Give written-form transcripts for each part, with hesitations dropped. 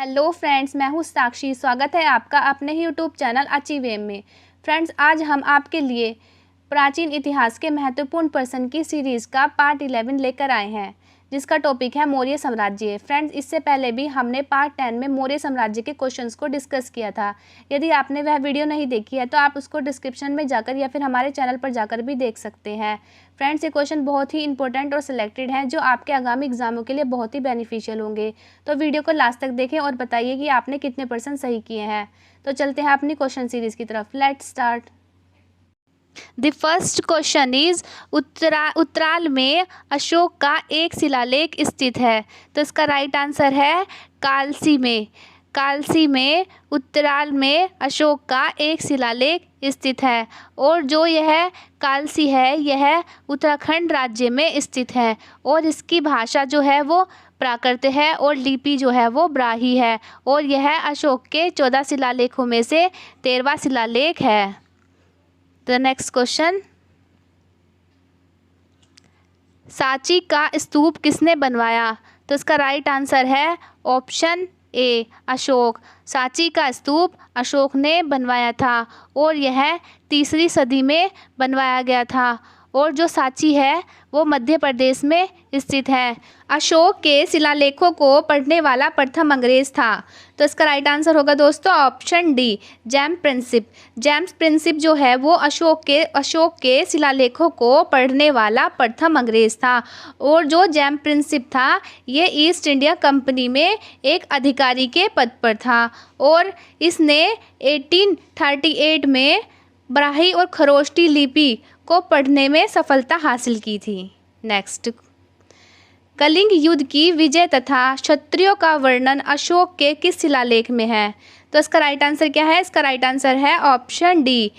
Hello friends, मैं हूँ साक्षी। स्वागत है आपका अपने ही यूट्यूब चैनल अचीव एम में। फ्रेंड्स, आज हम आपके लिए प्राचीन इतिहास के महत्वपूर्ण पर्सन की सीरीज़ का पार्ट 11 लेकर आए हैं, जिसका टॉपिक है मौर्य साम्राज्य। फ्रेंड्स, इससे पहले भी हमने पार्ट 10 में मौर्य साम्राज्य के क्वेश्चंस को डिस्कस किया था। यदि आपने वह वीडियो नहीं देखी है तो आप उसको डिस्क्रिप्शन में जाकर या फिर हमारे चैनल पर जाकर भी देख सकते हैं। फ्रेंड्स, ये क्वेश्चन बहुत ही इंपॉर्टेंट और सिलेक्टेड हैं जो आपके आगामी एग्जामों के लिए बहुत ही बेनिफिशियल होंगे। तो वीडियो को लास्ट तक देखें और बताइए कि आपने कितने % सही किए हैं। तो चलते हैं अपनी क्वेश्चन सीरीज़ की तरफ। Let's start. The first question is उत्तराल में अशोक का एक शिलालेख स्थित है। तो इसका राइट आंसर है कालसी में। कालसी में उत्तराल में अशोक का एक शिलालेख स्थित है और जो यह कालसी है यह उत्तराखंड राज्य में स्थित है और इसकी भाषा जो है वो प्राकृत है और लिपि जो है वो ब्राही है और यह अशोक के 14 शिलालेखों में से 13वां शिलालेख है। द नेक्स्ट क्वेश्चन, सांची का स्तूप किसने बनवाया? तो इसका राइट आंसर है ऑप्शन ए अशोक। सांची का स्तूप अशोक ने बनवाया था और यह 3री सदी में बनवाया गया था और जो सांची है वो मध्य प्रदेश में स्थित है। अशोक के शिलालेखों को पढ़ने वाला प्रथम अंग्रेज था। तो इसका राइट आंसर होगा दोस्तों option D James Princip. James Princip जो है वो अशोक के शिलालेखों को पढ़ने वाला प्रथम अंग्रेज था और जो जेम्स प्रिंसिप था ये ईस्ट इंडिया कंपनी में एक अधिकारी के पद पर था और इसने 1838 में ब्राही और खरोष्टी लिपि को पढ़ने में सफलता हासिल की थी। नेक्स्ट, कलिंग युद्ध की विजय तथा क्षत्रियों का वर्णन अशोक के किस शिलालेख में है? तो इसका राइट आंसर क्या है? इसका राइट आंसर है ऑप्शन डी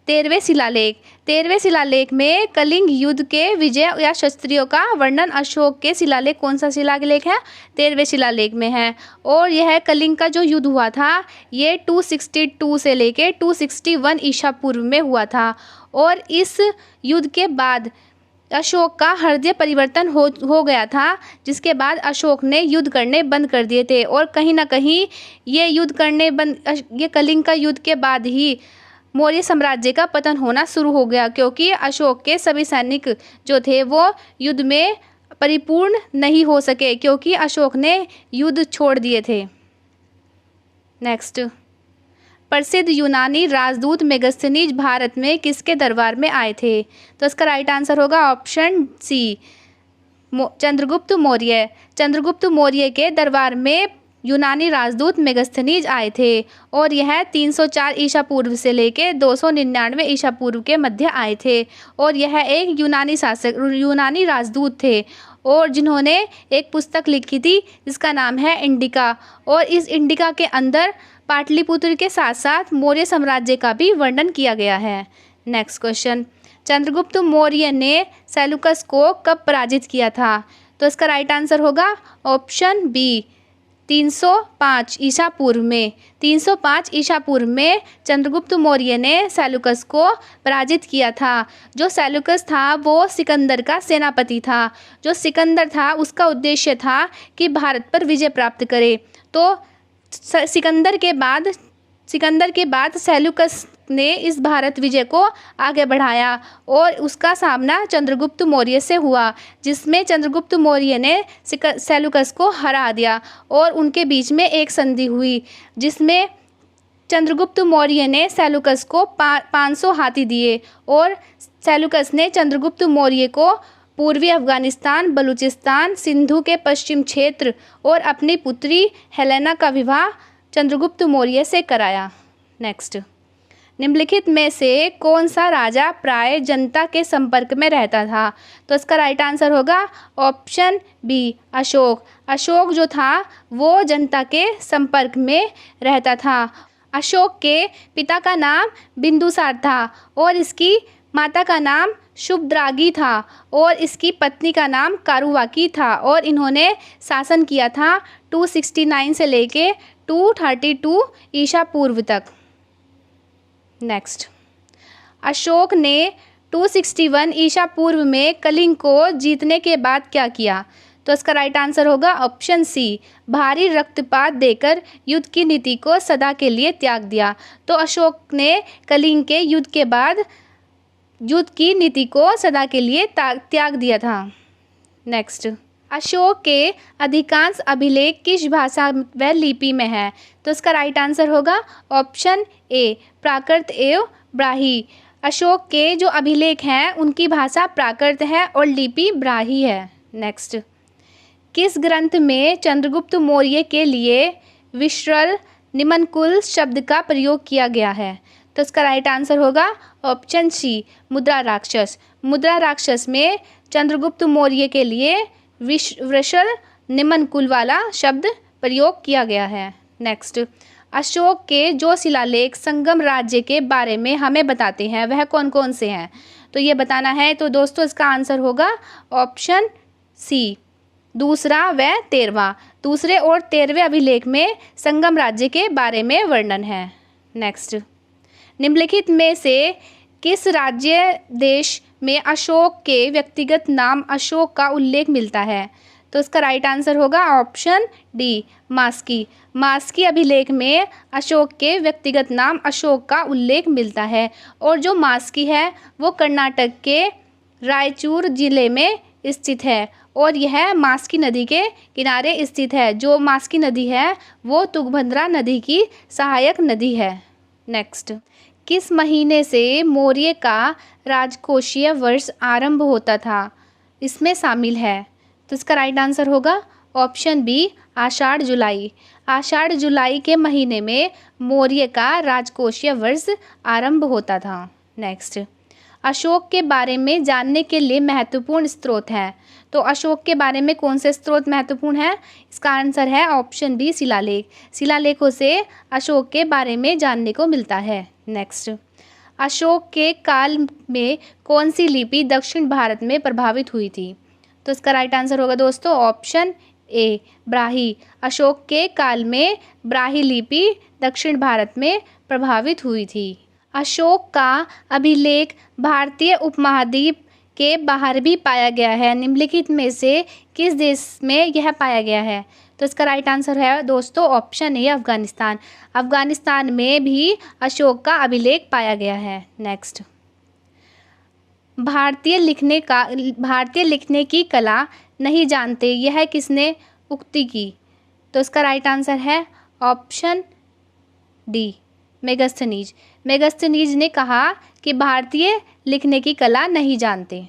13वें शिलालेख। 13वें शिलालेख में कलिंग युद्ध के विजय या क्षत्रियों का वर्णन अशोक के शिलालेख, कौन सा शिलालेख है? 13वें शिलालेख में है और यह कलिंग का जो युद्ध हुआ था ये 262 से लेके 261 ईसा पूर्व में हुआ था और इस युद्ध के बाद अशोक का हृदय परिवर्तन हो गया था, जिसके बाद अशोक ने युद्ध करने बंद कर दिए थे और कहीं ना कहीं ये कलिंग का युद्ध के बाद ही मौर्य साम्राज्य का पतन होना शुरू हो गया, क्योंकि अशोक के सभी सैनिक जो थे वो युद्ध में परिपूर्ण नहीं हो सके क्योंकि अशोक ने युद्ध छोड़ दिए थे। नेक्स्ट, प्रसिद्ध यूनानी राजदूत मेगस्थनीज भारत में किसके दरबार में आए थे? तो इसका राइट आंसर होगा ऑप्शन सी चंद्रगुप्त मौर्य। चंद्रगुप्त मौर्य के दरबार में यूनानी राजदूत मेगस्थनीज आए थे और यह 304 ईसा पूर्व से लेकर 299 ईसा पूर्व के मध्य आए थे और यह एक यूनानी राजदूत थे और जिन्होंने एक पुस्तक लिखी थी जिसका नाम है इंडिका और इस इंडिका के अंदर पाटलिपुत्र के साथ साथ मौर्य साम्राज्य का भी वर्णन किया गया है। नेक्स्ट क्वेश्चन, चंद्रगुप्त मौर्य ने सेल्यूकस को कब पराजित किया था? तो इसका राइट आंसर होगा ऑप्शन बी 305 ईसा पूर्व में। 305 ईसा पूर्व में चंद्रगुप्त मौर्य ने सेल्यूकस को पराजित किया था। जो सेल्यूकस था वो सिकंदर का सेनापति था। जो सिकंदर था उसका उद्देश्य था कि भारत पर विजय प्राप्त करे। तो सिकंदर के बाद सेल्यूकस ने इस भारत विजय को आगे बढ़ाया और उसका सामना चंद्रगुप्त मौर्य से हुआ, जिसमें चंद्रगुप्त मौर्य ने सेल्यूकस को हरा दिया और उनके बीच में एक संधि हुई जिसमें चंद्रगुप्त मौर्य ने सेल्यूकस को 500 हाथी दिए और सेल्यूकस ने चंद्रगुप्त मौर्य को पूर्वी अफगानिस्तान, बलूचिस्तान, सिंधु के पश्चिम क्षेत्र और अपनी पुत्री हेलेना का विवाह चंद्रगुप्त मौर्य से कराया। नेक्स्ट, निम्नलिखित में से कौन सा राजा प्राय जनता के संपर्क में रहता था? तो इसका राइट आंसर होगा ऑप्शन बी अशोक। अशोक जो था वो जनता के संपर्क में रहता था। अशोक के पिता का नाम बिंदुसार था और इसकी माता का नाम शुभद्रागी था और इसकी पत्नी का नाम कारुवाकी था और इन्होंने शासन किया था 269 से लेके 232 ईसा पूर्व तक। नेक्स्ट, अशोक ने 261 ईसा पूर्व में कलिंग को जीतने के बाद क्या किया? तो इसका राइट आंसर होगा ऑप्शन सी, भारी रक्तपात देकर युद्ध की नीति को सदा के लिए त्याग दिया। तो अशोक ने कलिंग के युद्ध के बाद युद्ध की नीति को सदा के लिए त्याग दिया था। नेक्स्ट, अशोक के अधिकांश अभिलेख किस भाषा व लिपि में है? तो इसका राइट आंसर होगा ऑप्शन ए, प्राकृत एवं ब्राह्मी। अशोक के जो अभिलेख हैं उनकी भाषा प्राकृत है और लिपि ब्राह्मी है। नेक्स्ट, किस ग्रंथ में चंद्रगुप्त मौर्य के लिए विश्रल निमनकुल शब्द का प्रयोग किया गया है? तो इसका राइट आंसर होगा ऑप्शन सी, मुद्रा राक्षस। मुद्रा राक्षस में चंद्रगुप्त मौर्य के लिए विश्रल निमनकुल वाला शब्द प्रयोग किया गया है। नेक्स्ट, अशोक के जो शिलालेख संगम राज्य के बारे में हमें बताते हैं वह कौन कौन से हैं? तो ये बताना है। तो दोस्तों इसका आंसर होगा ऑप्शन सी, दूसरा व 13वां। दूसरे और 13वें अभिलेख में संगम राज्य के बारे में वर्णन है। नेक्स्ट, निम्नलिखित में से किस राज्य देश में अशोक के व्यक्तिगत नाम अशोक का उल्लेख मिलता है? तो इसका राइट आंसर होगा ऑप्शन डी, मास्की। मास्की अभिलेख में अशोक के व्यक्तिगत नाम अशोक का उल्लेख मिलता है और जो मास्की है वो कर्नाटक के रायचूर जिले में स्थित है और यह मास्की नदी के किनारे स्थित है। जो मास्की नदी है वो तुंगभद्रा नदी की सहायक नदी है। नेक्स्ट, किस महीने से मौर्य का राजकोषीय वर्ष आरंभ होता था? इसमें शामिल है। तो इसका राइट आंसर होगा ऑप्शन बी, आषाढ़ जुलाई। आषाढ़ जुलाई के महीने में मौर्य का राजकोषीय वर्ष आरंभ होता था। नेक्स्ट, अशोक के बारे में जानने के लिए महत्वपूर्ण स्रोत हैं। तो अशोक के बारे में कौन से स्रोत महत्वपूर्ण है? इसका आंसर है ऑप्शन बी, शिलालेख। शिलालेखों से अशोक के बारे में जानने को मिलता है। नेक्स्ट, अशोक के काल में कौन सी लिपि दक्षिण भारत में प्रभावित हुई थी? तो इसका राइट आंसर होगा दोस्तों ऑप्शन ए, ब्राह्मी। अशोक के काल में ब्राह्मी लिपि दक्षिण भारत में प्रभावित हुई थी। अशोक का अभिलेख भारतीय उपमहाद्वीप के बाहर भी पाया गया है। निम्नलिखित में से किस देश में यह पाया गया है? तो इसका राइट आंसर है दोस्तों ऑप्शन ए, अफगानिस्तान। अफगानिस्तान में भी अशोक का अभिलेख पाया गया है। नेक्स्ट, भारतीय लिखने की कला नहीं जानते, यह किसने उक्ति की? तो इसका राइट आंसर है ऑप्शन डी, मेगस्थनीज। मेगस्थनीज ने कहा कि भारतीय लिखने की कला नहीं जानते।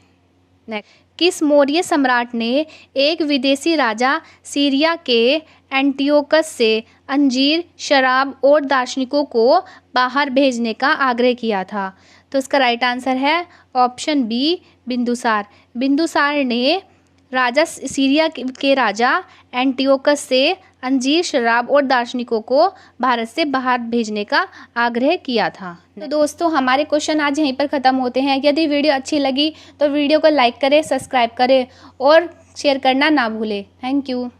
किस मौर्य सम्राट ने एक विदेशी राजा सीरिया के एंटियोकस से अंजीर, शराब और दार्शनिकों को बाहर भेजने का आग्रह किया था? तो इसका राइट आंसर है ऑप्शन बी, बिंदुसार। बिंदुसार ने सीरिया के राजा एंटियोकस से अंजीर, शराब और दार्शनिकों को भारत से बाहर भेजने का आग्रह किया था। तो दोस्तों हमारे क्वेश्चन आज यहीं पर ख़त्म होते हैं। यदि वीडियो अच्छी लगी तो वीडियो को लाइक करें, सब्सक्राइब करें और शेयर करना ना भूलें। Thank you.